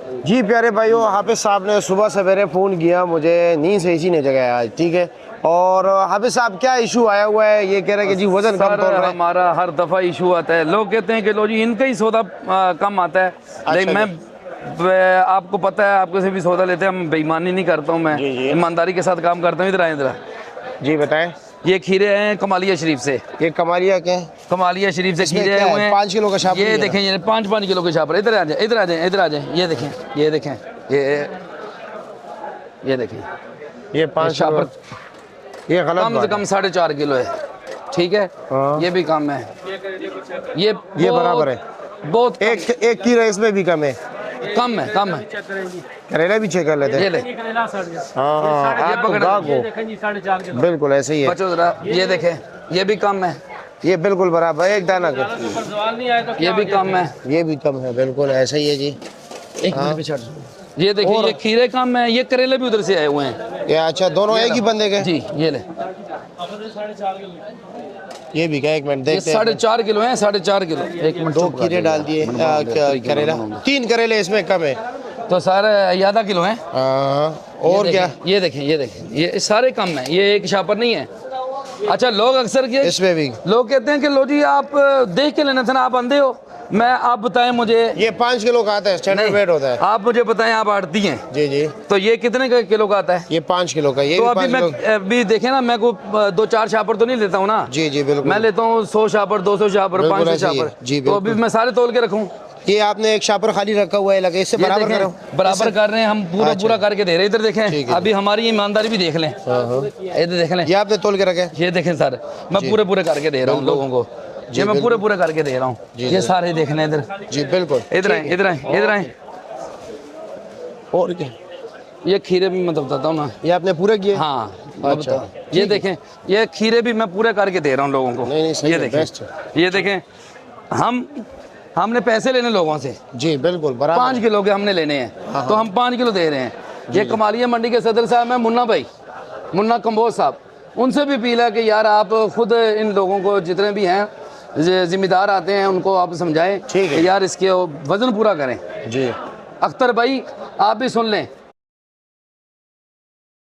जी प्यारे भाइयों, हाफिज साहब ने सुबह सवेरे फ़ोन किया मुझे, नींद से इसी ने जगह आज, ठीक है। और हाफिज साहब क्या इशू आया हुआ है? ये कह रहे हैं कि जी वजन कम तोल रहा है। हमारा हर दफ़ा इशू आता है, लोग कहते हैं कि लो जी इनका ही सौदा कम आता है। लेकिन मैं आपको पता है, आपके से भी सौदा लेते हैं हम, बेईमानी नहीं करता हूँ, मैं ईमानदारी के साथ काम करता हूँ। इधर आए, इधर जी बताएं। ये खीरे हैं कमालिया शरीफ से। ये कमालिया के कमालिया शरीफ से खीरे हुए हैं। 5 किलो का छापर। ये देखें, ये 5-5 किलो के छापर। इधर आ जाए, इधर आ जाए, इधर आ जाए। ये देखें, ये देखें, ये देखें, ये 5 छापर ये गलत कम से कम 4.5 किलो है, ठीक है। ये भी कम है, ये बराबर है। बहुत एक कीड़ा इसमें भी कम है, कम है, कम है। करेला भी चेक कर लेते हैं। ये ले, बिल्कुल ऐसे ही है। बचो जरा, ये देखें, ये भी कम है। ये बिल्कुल बराबर, एक दाना कर। ये भी कम है, ये भी कम है, बिल्कुल ऐसे ही है जी। एक मिनट पीछे। ये देखिए, ये खीरे कम है, ये करेले भी उधर से आए हुए हैं। ये अच्छा, दोनों एक ही बंदे के? जी। ये ले, ये भी क्या? एक मिनट देखते हैं। 4.5 किलो है, 4.5 किलो। एक मिनट। 2 खीरे डाल दिए, करेला 3 करेले इसमें कम है, तो सारे आधा किलो है। और क्या? ये देखें, ये देखें, ये सारे कम है, ये एक छापर नहीं है। अच्छा, लोग अक्सर इसमें भी लोग कहते हैं कि लो जी आप देख के लेना था ना, आप अंधे हो। मैं, आप बताएं मुझे, ये 5 किलो का आता है, स्टैंडर्ड वेट होता है। आप मुझे बताएं, आप आड़ती हैं। जी जी। तो ये कितने का किलो का आता है? ये 5 किलो का। ये तो अभी मैं अभी देखें ना, मैं को 2-4 छापर तो नहीं लेता हूँ ना। जी जी बिल्कुल। मैं लेता हूँ 100 छापर, 200 छापर, 500 छापर। तो अभी मैं सारे तोल के रखूँ? ये आपने एक छापर खाली रखा हुआ है, लगे इससे बराबर करो। बराबर कर रहे हैं हम, पूरा पूरा करके दे रहे हैं। इधर देखें, अभी हमारी ईमानदारी भी देख लें। इधर देख लें, ये आपने तोल के रखे। ये देखें सर, मैं पूरे पूरे करके दे रहा हूँ लोगों को। ये मैं पूरे पूरे करके दे रहा हूँ। ये सारे देख लें इधर। जी बिल्कुल। इधर आए, इधर आए, इधर आए। और क्या? ये खीरे भी मैं बताता हूँ ना। ये आपने पूरे किए? हाँ। अच्छा, ये देखें, ये खीरे भी मैं पूरे करके दे रहा हूँ लोगों को। ये देखें, ये देखें, हमने पैसे लेने लोगों से। जी बिल्कुल बराबर। 5 किलो के हमने लेने हैं, तो हम 5 किलो दे रहे हैं। ये कमालिया मंडी के सदर साहब हैं, मुन्ना भाई, मुन्ना कंबोज साहब। उनसे भी अपील है कि यार आप खुद इन लोगों को, जितने भी हैं जिम्मेदार आते हैं, उनको आप समझाएं कि यार इसके वजन पूरा करें। जी। अख्तर भाई आप भी सुन लें,